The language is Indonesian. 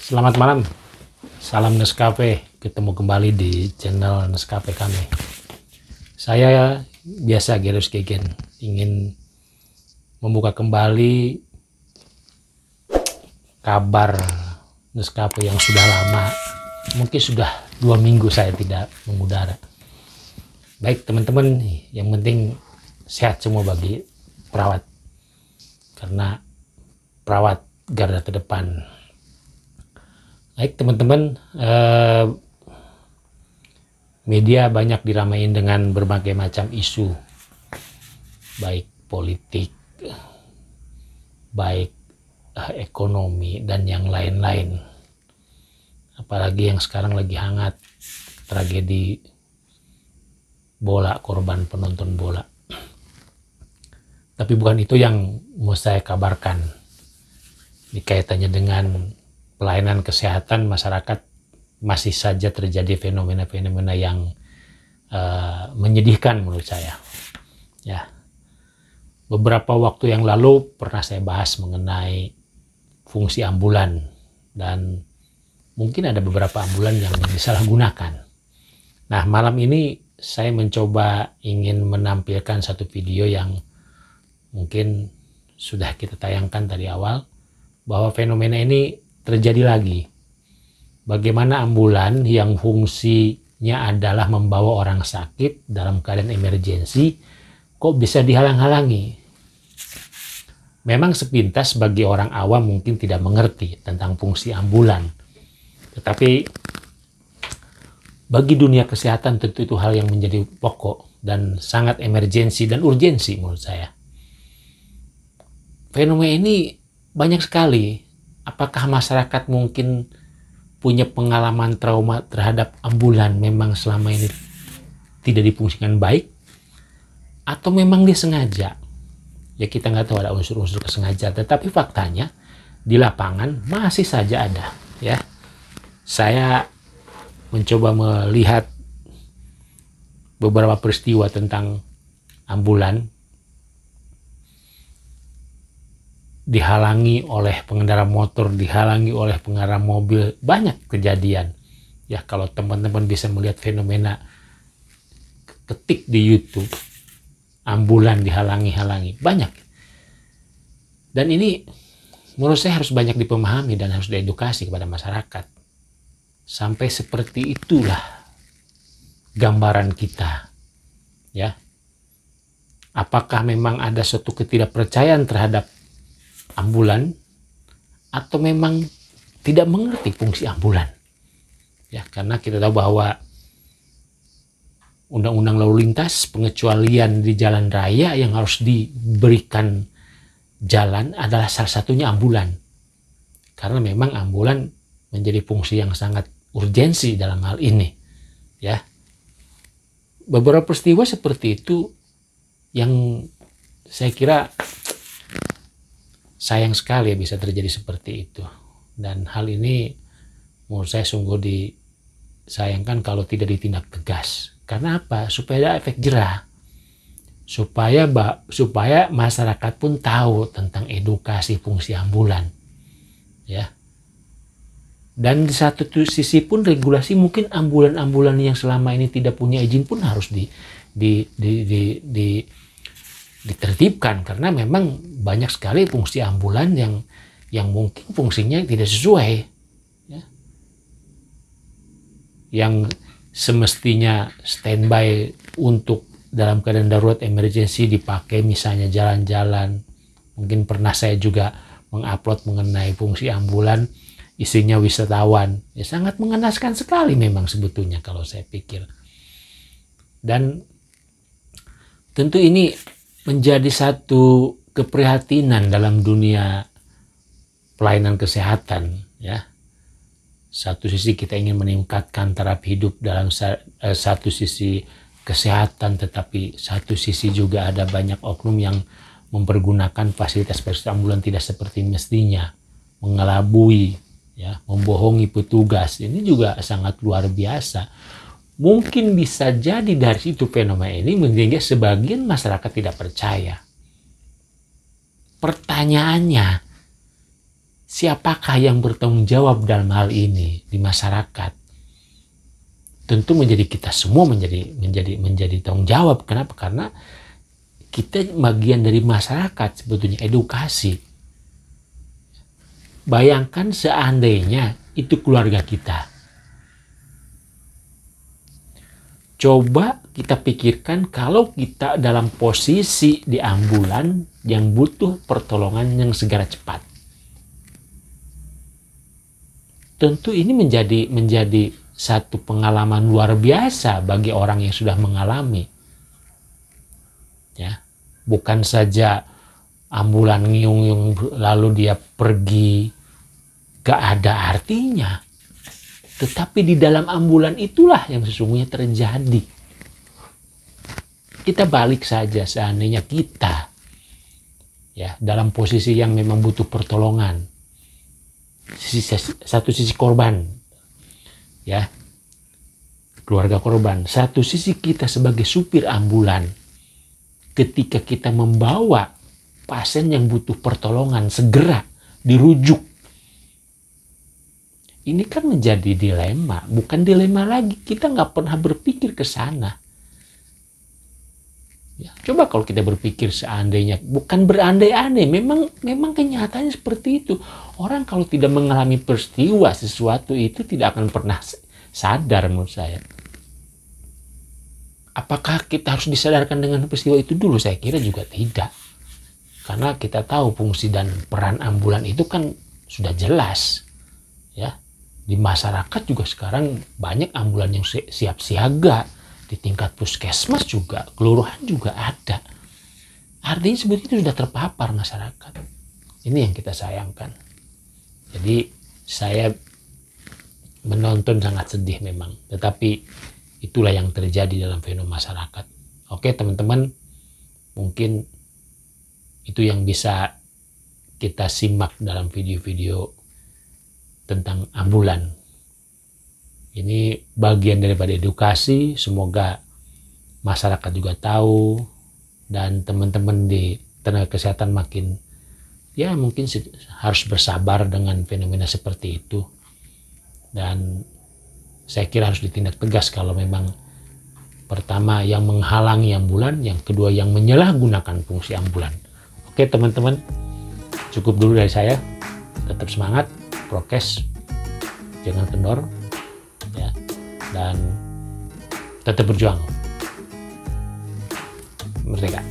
Selamat malam, salam Nescafe. Ketemu kembali di channel Nescafe kami. Saya biasa Gerus Gegen ingin membuka kembali kabar Nescafe yang sudah lama. Mungkin sudah 2 minggu saya tidak mengudara. Baik teman-teman, yang penting sehat semua bagi perawat, karena perawat garda terdepan. Baik teman-teman, media banyak diramain dengan berbagai macam isu, baik politik, baik ekonomi, dan yang lain-lain. Apalagi yang sekarang lagi hangat, tragedi bola, korban penonton bola. Tapi bukan itu yang mau saya kabarkan. Dikaitannya dengan pelayanan kesehatan masyarakat, masih saja terjadi fenomena-fenomena yang menyedihkan menurut saya. Ya, beberapa waktu yang lalu pernah saya bahas mengenai fungsi ambulan, dan mungkin ada beberapa ambulan yang disalahgunakan. Nah, malam ini saya mencoba ingin menampilkan satu video yang mungkin sudah kita tayangkan tadi awal, bahwa fenomena ini terjadi lagi. Bagaimana ambulan yang fungsinya adalah membawa orang sakit dalam keadaan emergensi kok bisa dihalang-halangi. Memang sepintas bagi orang awam mungkin tidak mengerti tentang fungsi ambulan. Tetapi bagi dunia kesehatan tentu itu hal yang menjadi pokok dan sangat emergensi dan urgensi menurut saya. Fenomena ini banyak sekali. Apakah masyarakat mungkin punya pengalaman trauma terhadap ambulan, memang selama ini tidak difungsikan baik, atau memang dia sengaja? Ya, kita nggak tahu, ada unsur-unsur kesengajaan, tetapi faktanya di lapangan masih saja ada. Ya, saya mencoba melihat beberapa peristiwa tentang ambulan dihalangi oleh pengendara motor, dihalangi oleh pengendara mobil, banyak kejadian. Ya, kalau teman-teman bisa melihat fenomena, ketik di YouTube, ambulan dihalangi-halangi, banyak. Dan ini menurut saya harus banyak dipahami dan harus diedukasi kepada masyarakat. Sampai seperti itulah gambaran kita. Ya, apakah memang ada suatu ketidakpercayaan terhadap ambulan, atau memang tidak mengerti fungsi ambulan? Ya, karena kita tahu bahwa undang-undang lalu lintas, pengecualian di jalan raya yang harus diberikan jalan adalah salah satunya ambulan. Karena memang ambulan menjadi fungsi yang sangat urgensi dalam hal ini. Ya, beberapa peristiwa seperti itu yang saya kira sayang sekali bisa terjadi seperti itu. Dan hal ini menurut saya sungguh disayangkan kalau tidak ditindak tegas. Karena apa? Supaya ada efek jerah. Supaya masyarakat pun tahu tentang edukasi fungsi ambulan. Ya. Dan di satu sisi pun regulasi, mungkin ambulan-ambulan yang selama ini tidak punya izin pun harus ditertibkan, karena memang banyak sekali fungsi ambulan yang mungkin fungsinya tidak sesuai, ya. Yang semestinya standby untuk dalam keadaan darurat emergensi dipakai misalnya jalan-jalan. Mungkin pernah saya juga mengupload mengenai fungsi ambulan, isinya wisatawan. Ya, sangat mengenaskan sekali memang sebetulnya kalau saya pikir. Dan tentu ini menjadi satu keprihatinan dalam dunia pelayanan kesehatan. Ya, satu sisi kita ingin meningkatkan taraf hidup dalam satu sisi kesehatan, tetapi satu sisi juga ada banyak oknum yang mempergunakan fasilitas ambulan tidak seperti mestinya, mengelabui, ya, membohongi petugas. Ini juga sangat luar biasa. Mungkin bisa jadi dari situ fenomena ini menjadi sebagian masyarakat tidak percaya. Pertanyaannya, siapakah yang bertanggung jawab dalam hal ini di masyarakat? Tentu menjadi kita semua menjadi tanggung jawab. Kenapa? Karena kita bagian dari masyarakat, sebetulnya edukasi. Bayangkan seandainya itu keluarga kita. Coba kita pikirkan kalau kita dalam posisi di ambulan yang butuh pertolongan yang segera cepat. Tentu ini menjadi satu pengalaman luar biasa bagi orang yang sudah mengalami. Ya, bukan saja ambulan ngiung-ngiung lalu dia pergi, gak ada artinya. Tetapi di dalam ambulan itulah yang sesungguhnya terjadi. Kita balik saja seandainya kita ya dalam posisi yang memang butuh pertolongan. Satu sisi korban, ya, keluarga korban. Satu sisi kita sebagai supir ambulan. Ketika kita membawa pasien yang butuh pertolongan segera dirujuk. Ini kan menjadi dilema, bukan dilema lagi. Kita nggak pernah berpikir ke sana. Ya, coba kalau kita berpikir seandainya, bukan berandai-andai, memang kenyataannya seperti itu. Orang kalau tidak mengalami peristiwa sesuatu itu tidak akan pernah sadar menurut saya. Apakah kita harus disadarkan dengan peristiwa itu dulu? Saya kira juga tidak. Karena kita tahu fungsi dan peran ambulan itu kan sudah jelas. Ya. Di masyarakat juga sekarang banyak ambulan yang siap siaga. Di tingkat puskesmas juga, kelurahan juga ada. Artinya sebetulnya itu sudah terpapar masyarakat. Ini yang kita sayangkan. Jadi saya menonton sangat sedih memang. Tetapi itulah yang terjadi dalam fenomena masyarakat. Oke teman-teman, mungkin itu yang bisa kita simak dalam video-video tentang ambulan. Ini bagian daripada edukasi, semoga masyarakat juga tahu dan teman-teman di tenaga kesehatan makin ya mungkin harus bersabar dengan fenomena seperti itu. Dan saya kira harus ditindak tegas kalau memang pertama yang menghalangi ambulan, yang kedua yang menyalahgunakan fungsi ambulan. Oke teman-teman, cukup dulu dari saya. Tetap semangat, prokes, jangan kendor, ya, dan tetap berjuang. Merdeka.